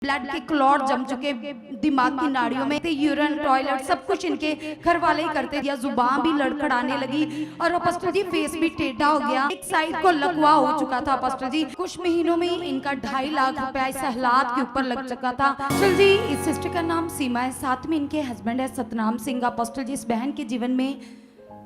Blood के clot जम चुके दिमाग की नाड़ियों में, यूरिन टॉयलेट सब कुछ इनके घर वाले ही करते दिया। जुबान भी लड़खड़ाने लगी और अपोस्टल जी फेस भी टेढ़ा हो गया, एक साइड को लकवा हो चुका था। अपोस्टल जी कुछ महीनों में इनका 2.5 लाख रुपया इस हालात के ऊपर लग चुका था। अपोस्टल जी इस सिस्टर का नाम सीमा है, साथ में इनके हस्बैंड है सतनाम सिंह। अपोस्टल जी इस बहन के जीवन में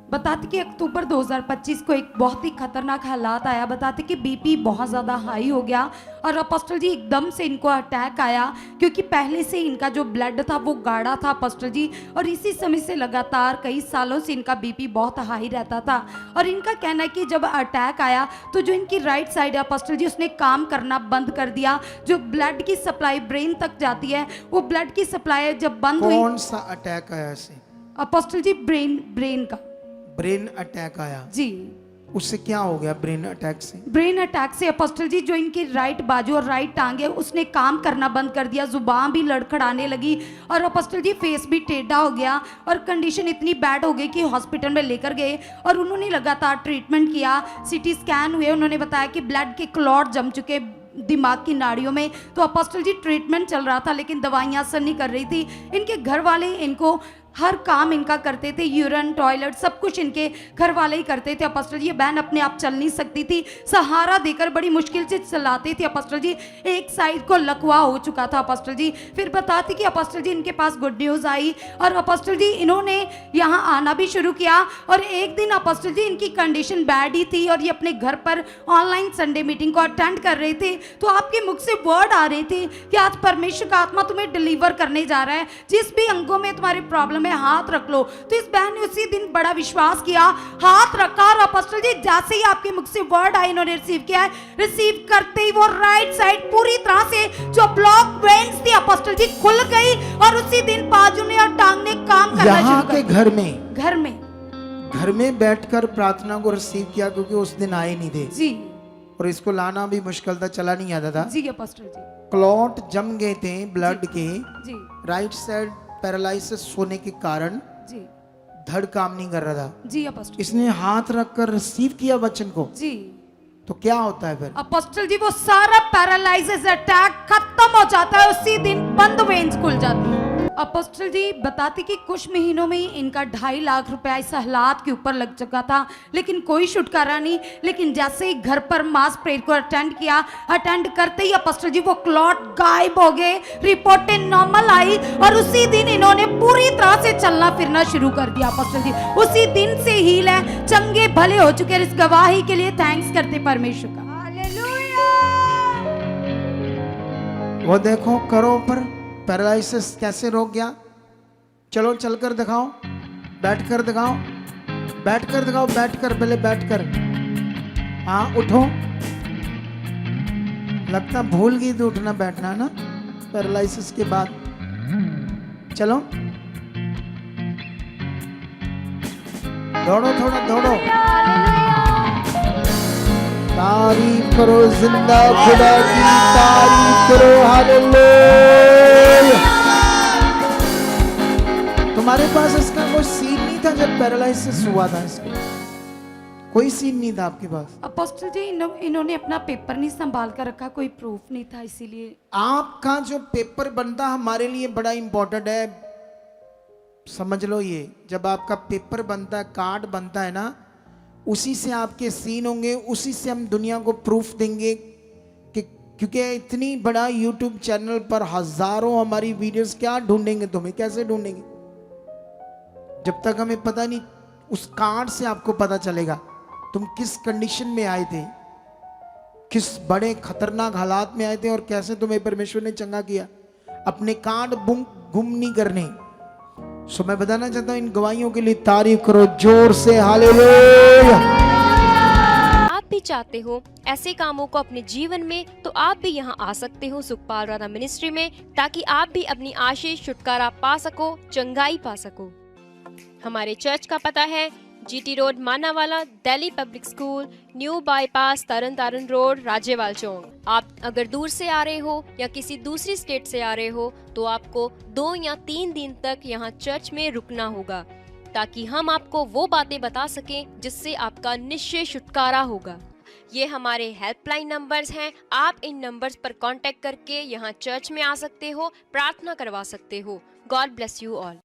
बताते कि अक्टूबर 2025 को एक बहुत ही खतरनाक हालात आया। बताते कि बीपी बहुत ज़्यादा हाई हो गया और अपोस्टल जी एकदम से इनको अटैक आया, क्योंकि पहले से इनका जो ब्लड था वो गाढ़ा था अपोस्टल जी, और इसी समय से लगातार कई सालों से इनका बीपी बहुत हाई रहता था। और इनका कहना है कि जब अटैक आया तो जो इनकी राइट साइड है अपोस्टल जी उसने काम करना बंद कर दिया। जो ब्लड की सप्लाई ब्रेन तक जाती है वो ब्लड की सप्लाई जब बंद हुई। कौन सा अटैक आया इसे? अपोस्टल जी ब्रेन का ब्रेन अटैक आया जी। उससे क्या हो गया? ब्रेन अटैक से अपोस्टल जी जो इनकी राइट बाजू और राइट टांग है उसने काम करना बंद कर दिया, जुबान भी लड़खड़ाने लगी और अपोस्टल जी फेस भी टेढ़ा हो गया और कंडीशन इतनी बैड हो गई कि हॉस्पिटल में लेकर गए और उन्होंने लगातार ट्रीटमेंट किया। सीटी स्कैन हुए, उन्होंने बताया कि ब्लड के क्लॉट जम चुके दिमाग की नाड़ियों में। तो अपोस्टल जी ट्रीटमेंट चल रहा था लेकिन दवाइयां असर नहीं कर रही थी। इनके घर वाले इनको हर काम इनका करते थे, यूरिन टॉयलेट सब कुछ इनके घर वाले ही करते थे। अपोस्टल जी ये बहन अपने आप चल नहीं सकती थी, सहारा देकर बड़ी मुश्किल से चलाते थे। अपोस्टल जी एक साइड को लकवा हो चुका था अपोस्टल जी। फिर बताते कि अपोस्टल जी इनके पास गुड न्यूज़ आई और अपोस्टल जी इन्होंने यहाँ आना भी शुरू किया। और एक दिन अपोस्टल जी इनकी कंडीशन बैड ही थी और ये अपने घर पर ऑनलाइन संडे मीटिंग को अटेंड कर रहे थे, तो आपके मुख से वर्ड आ रहे थे कि आज परमेश्वर का आत्मा तुम्हें डिलीवर करने जा रहा है, जिस भी अंगों में तुम्हारी प्रॉब्लम में हाथ रख लो। तो इस बहन ने उसी दिन बड़ा विश्वास किया, हाथ रखा और अपोस्टल जी जैसे ही आपके मुख से वर्ड आए इन्होंने रिसीव किया है। रिसीव करते ही वो राइट साइड पूरी तरह से जो ब्लॉक वेन्स थी अपोस्टल जी खुल गई और उसी दिन बाजू ने और टांग ने काम करना शुरू कर दिया। घर में बैठकर प्रार्थना को रिसीव किया, क्योंकि उस दिन आए नहीं थे जी और इसको लाना भी मुश्किल था, चला नहीं आता था जी। अपोस्टल जी क्लॉट जम गए थे ब्लड के, जी राइट साइड पैरालिसिस होने के कारण जी धड़ काम नहीं कर रहा था जी। अपोस्टल इसने हाथ रखकर रिसीव किया वचन को, जी। तो क्या होता है फिर? अपोस्टल जी वो सारा पैरालाइसिस अटैक खत्म हो जाता है, उसी दिन बंद वेन्स खुल जाती है। अपोस्टल जी बताती कि कुछ महीनों में ही इनका 2.5 लाख रुपया इस हालात के ऊपर लग चुका था, लेकिन कोई छुटकारा नहीं। लेकिन जैसे ही घर पर मास प्रेयर को अटेंड किया, अटेंड करते ही अपोस्टल जी वो क्लॉट गायब हो गए, रिपोर्टें नॉर्मल आई और उसी दिन इन्होंने पूरी तरह से चलना फिरना शुरू कर दिया। अपोस्टल जी उसी दिन से हील है, चंगे भले हो चुके। इस गवाही के लिए थैंक्स करते परमेश्वर का। हालेलुया। वो देखो करो पर पैरालिसिस कैसे रोक गया। चलो चलकर दिखाओ, बैठकर दिखाओ, बैठकर दिखाओ, बैठकर पहले बैठकर। हाँ उठो, लगता भूल गई तो उठना बैठना ना पैरालिसिस के बाद। चलो दौड़ो, थोड़ा दौड़ो, तारीफ करो जिंदा खुदा की, तारीफ करो। हालेलुया। तुम्हारे पास इसका कोई सीन नहीं था जब पैरालिसिस हुआ था? इसका कोई सीन नहीं था आपके पास? अपोस्टल जी इन्होंने अपना पेपर नहीं संभाल कर रखा, कोई प्रूफ नहीं था, इसीलिए। आपका जो पेपर बनता हमारे लिए बड़ा इंपॉर्टेंट है, समझ लो। ये जब आपका पेपर बनता है, कार्ड बनता है ना, उसी से आपके सीन होंगे, उसी से हम दुनिया को प्रूफ देंगे कि, क्योंकि इतनी बड़ा यूट्यूब चैनल पर हजारों हमारी वीडियोस, क्या ढूंढेंगे तुम्हें, कैसे ढूंढेंगे जब तक हमें पता नहीं। उस कार्ड से आपको पता चलेगा तुम किस कंडीशन में आए थे, किस बड़े खतरनाक हालात में आए थे और कैसे तुम्हें परमेश्वर ने चंगा किया। अपने कार्ड गुम नहीं करने। सो मैं बताना चाहता हूं इन गवाहियों के लिए तारीफ करो जोर से। हालेलुया। आप भी चाहते हो ऐसे कामों को अपने जीवन में, तो आप भी यहाँ आ सकते हो सुखपाल राणा मिनिस्ट्री में, ताकि आप भी अपनी आशीष छुटकारा पा सको, चंगाई पा सको। हमारे चर्च का पता है GT road Manawala, Delhi public school, new bypass, Tarn Taran road, Rajewal chowk. आप अगर दूर से आ रहे हो या किसी दूसरी स्टेट से आ रहे हो तो आपको 2 या 3 दिन तक यहाँ चर्च में रुकना होगा, ताकि हम आपको वो बातें बता सकें जिससे आपका निश्चय छुटकारा होगा। ये हमारे हेल्पलाइन नंबर्स हैं। आप इन नंबर्स पर कांटेक्ट करके यहाँ चर्च में आ सकते हो, प्रार्थना करवा सकते हो। God bless you all.